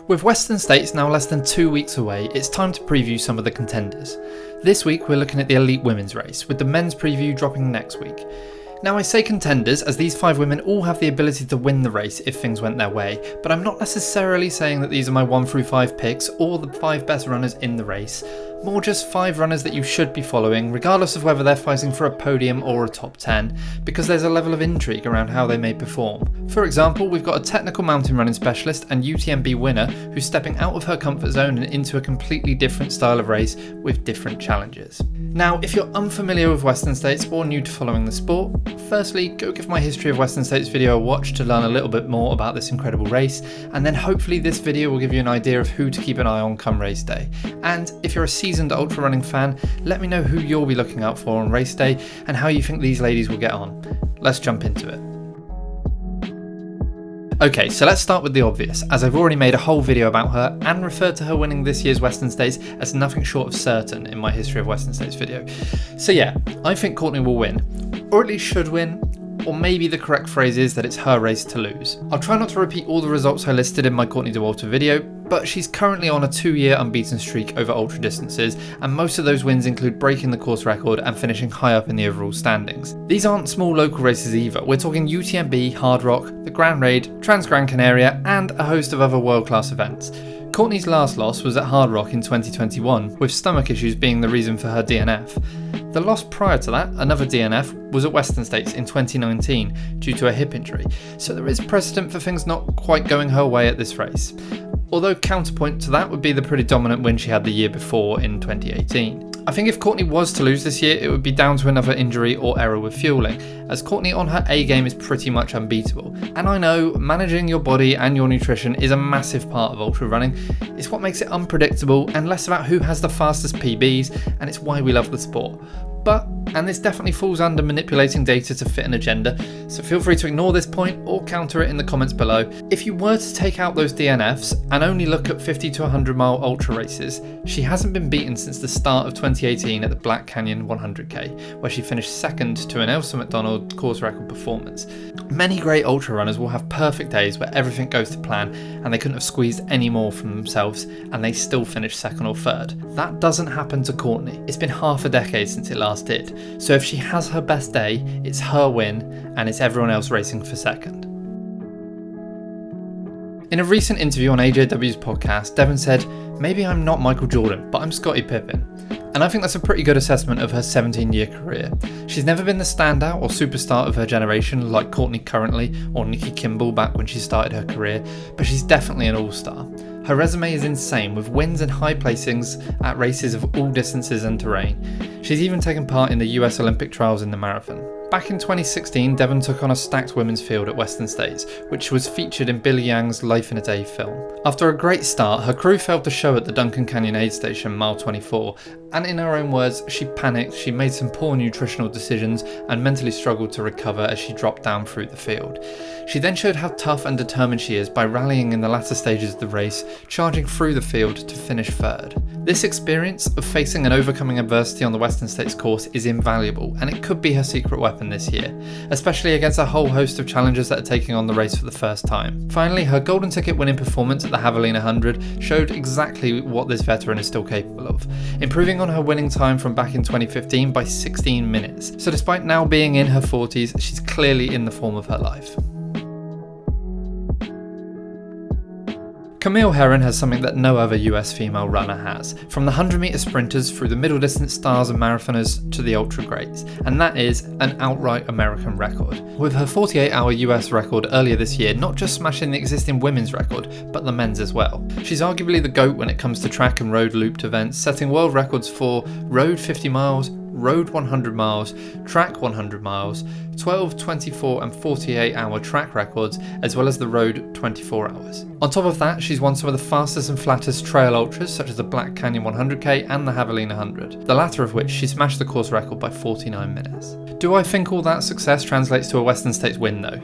With Western States now less than 2 weeks away, it's time to preview some of the contenders. This week we're looking at the elite women's race, with the men's preview dropping next week. Now I say contenders as these 5 women all have the ability to win the race if things went their way, but I'm not necessarily saying that these are my 1 through 5 picks or the 5 best runners in the race, more just 5 runners that you should be following regardless of whether they're fighting for a podium or a top 10, because there's a level of intrigue around how they may perform. For example, we've got a technical mountain running specialist and UTMB winner who's stepping out of her comfort zone and into a completely different style of race with different challenges. Now, if you're unfamiliar with Western States or new to following the sport, firstly, go give my History of Western States video a watch to learn a little bit more about this incredible race, and then hopefully this video will give you an idea of who to keep an eye on come race day. And if you're a seasoned ultra running fan, let me know who you'll be looking out for on race day and how you think these ladies will get on. Let's jump into it. Okay, so let's start with the obvious, as I've already made a whole video about her and referred to her winning this year's Western States as nothing short of certain in my History of Western States video. So yeah, I think Courtney will win, or at least should win, or maybe the correct phrase is that it's her race to lose. I'll try not to repeat all the results I listed in my Courtney Dauwalter video, but she's currently on a 2-year unbeaten streak over ultra distances, and most of those wins include breaking the course record and finishing high up in the overall standings. These aren't small local races either, we're talking UTMB, Hard Rock, the Grand Raid, Trans Gran Canaria, and a host of other world-class events. Courtney's last loss was at Hard Rock in 2021, with stomach issues being the reason for her DNF. The loss prior to that, another DNF, was at Western States in 2019 due to a hip injury, so there is precedent for things not quite going her way at this race. Although counterpoint to that would be the pretty dominant win she had the year before in 2018. I think if Courtney was to lose this year, it would be down to another injury or error with fueling, as Courtney on her A game is pretty much unbeatable. And I know managing your body and your nutrition is a massive part of ultra running. It's what makes it unpredictable and less about who has the fastest PBs, and it's why we love the sport. But, and this definitely falls under manipulating data to fit an agenda, so feel free to ignore this point or counter it in the comments below. If you were to take out those DNFs and only look at 50 to 100 mile ultra races, she hasn't been beaten since the start of 2018 at the Black Canyon 100k, where she finished second to an Elsa McDonald course record performance. Many great ultra runners will have perfect days where everything goes to plan and they couldn't have squeezed any more from themselves and they still finish second or third. That doesn't happen to Courtney. It's been half a decade since it last did, so if she has her best day, it's her win and it's everyone else racing for second. In a recent interview on AJW's podcast, Devon said, "Maybe I'm not Michael Jordan, but I'm Scottie Pippen." And I think that's a pretty good assessment of her 17-year career. She's never been the standout or superstar of her generation like Courtney currently or Nikki Kimball back when she started her career, but she's definitely an all-star. Her resume is insane, with wins and high placings at races of all distances and terrain. She's even taken part in the US Olympic trials in the marathon. Back in 2016, Devon took on a stacked women's field at Western States, which was featured in Billy Yang's Life in a Day film. After a great start, her crew failed to show at the Duncan Canyon aid station mile 24, and in her own words, she panicked, she made some poor nutritional decisions, and mentally struggled to recover as she dropped down through the field. She then showed how tough and determined she is by rallying in the latter stages of the race, charging through the field to finish third. This experience of facing and overcoming adversity on the Western States course is invaluable, and it could be her secret weapon this year, especially against a whole host of challengers that are taking on the race for the first time. Finally, her golden ticket winning performance at the Javelina 100 showed exactly what this veteran is still capable of, improving on her winning time from back in 2015 by 16 minutes. So despite now being in her 40s, she's clearly in the form of her life. Camille Herron has something that no other US female runner has, from the 100-metre sprinters through the middle distance stars and marathoners to the ultra greats, and that is an outright American record. With her 48-hour US record earlier this year not just smashing the existing women's record, but the men's as well. She's arguably the GOAT when it comes to track and road looped events, setting world records for road 50 miles, road 100 miles, track 100 miles, 12, 24 and 48 hour track records, as well as the road 24 hours. On top of that, she's won some of the fastest and flattest trail ultras such as the Black Canyon 100k and the Javelina 100, the latter of which she smashed the course record by 49 minutes. Do I think all that success translates to a Western States win though?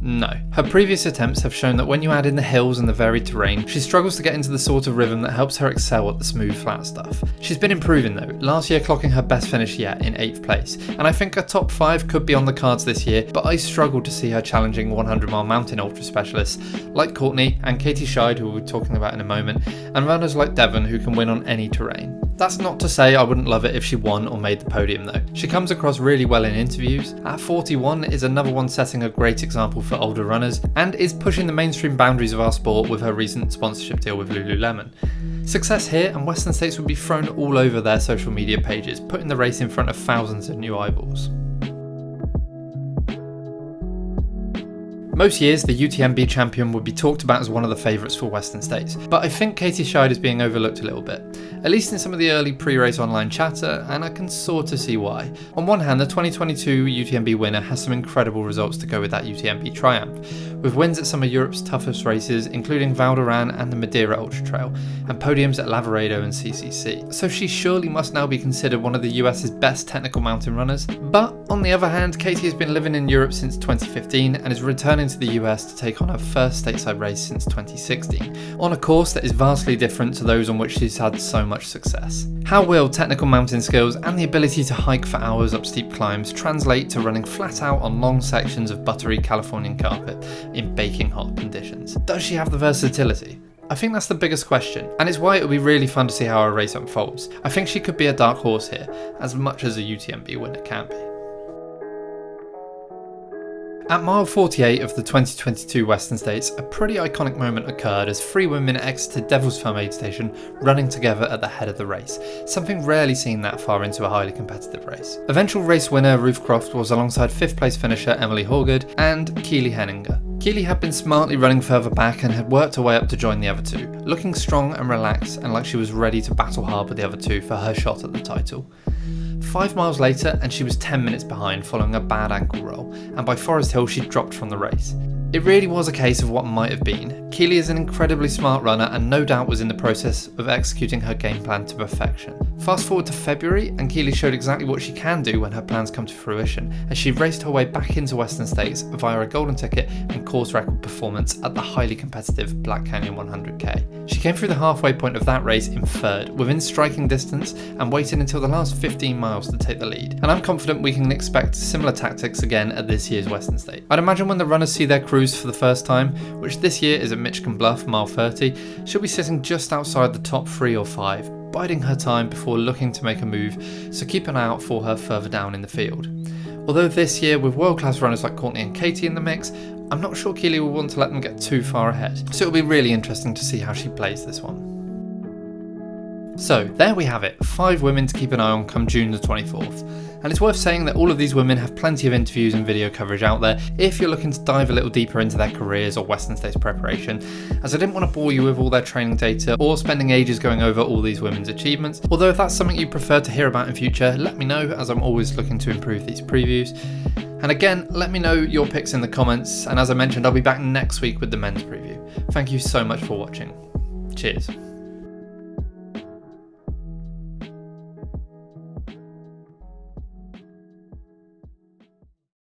No. Her previous attempts have shown that when you add in the hills and the varied terrain, she struggles to get into the sort of rhythm that helps her excel at the smooth flat stuff. She's been improving though, last year clocking her best finish yet in 8th place, and I think a top 5 could be on the cards this year, but I struggle to see her challenging 100-mile mountain ultra specialists like Courtney and Katie Scheid, who we'll be talking about in a moment, and runners like Devon who can win on any terrain. That's not to say I wouldn't love it if she won or made the podium though. She comes across really well in interviews, at 41 is another one setting a great example for older runners, and is pushing the mainstream boundaries of our sport with her recent sponsorship deal with Lululemon. Success here and Western States would be thrown all over their social media pages, putting the race in front of thousands of new eyeballs. Most years, the UTMB champion would be talked about as one of the favourites for Western States, but I think Katie Scheid is being overlooked a little bit, at least in some of the early pre-race online chatter, and I can sort of see why. On one hand, the 2022 UTMB winner has some incredible results to go with that UTMB triumph, with wins at some of Europe's toughest races, including Val d'Aran and the Madeira Ultra Trail, and podiums at Lavaredo and CCC, so she surely must now be considered one of the US's best technical mountain runners. But on the other hand, Katie has been living in Europe since 2015 and is returning to the US to take on her first stateside race since 2016, on a course that is vastly different to those on which she's had so much success. How will technical mountain skills and the ability to hike for hours up steep climbs translate to running flat out on long sections of buttery Californian carpet in baking hot conditions? Does she have the versatility? I think that's the biggest question, and it's why it will be really fun to see how her race unfolds. I think she could be a dark horse here, as much as a UTMB winner can be. At mile 48 of the 2022 Western States, a pretty iconic moment occurred as 3 women exited Devil's Thumb aid station running together at the head of the race, something rarely seen that far into a highly competitive race. Eventual race winner Ruth Croft was alongside 5th place finisher Emily Horgard and Keely Henninger. Keely had been smartly running further back and had worked her way up to join the other two, looking strong and relaxed and like she was ready to battle hard with the other two for her shot at the title. 5 miles later and she was 10 minutes behind following a bad ankle roll, and by Forest Hill she dropped from the race. It really was a case of what might have been. Keely is an incredibly smart runner and no doubt was in the process of executing her game plan to perfection. Fast forward to February and Keely showed exactly what she can do when her plans come to fruition, as she raced her way back into Western States via a golden ticket and course record performance at the highly competitive Black Canyon 100k. She came through the halfway point of that race in 3rd, within striking distance, and waited until the last 15 miles to take the lead. And I'm confident we can expect similar tactics again at this year's Western State. I'd imagine when the runners see their crews for the first time, which this year is at Michigan Bluff, mile 30, she'll be sitting just outside the top 3 or 5, biding her time before looking to make a move, so keep an eye out for her further down in the field. Although this year, with world-class runners like Courtney and Katie in the mix, I'm not sure Keely will want to let them get too far ahead, so it'll be really interesting to see how she plays this one. So there we have it, 5 women to keep an eye on come June the 24th. And it's worth saying that all of these women have plenty of interviews and video coverage out there if you're looking to dive a little deeper into their careers or Western States preparation, as I didn't want to bore you with all their training data or spending ages going over all these women's achievements. Although if that's something you prefer to hear about in future, let me know, as I'm always looking to improve these previews. And again, let me know your picks in the comments, and as I mentioned, I'll be back next week with the men's preview. Thank you so much for watching. Cheers.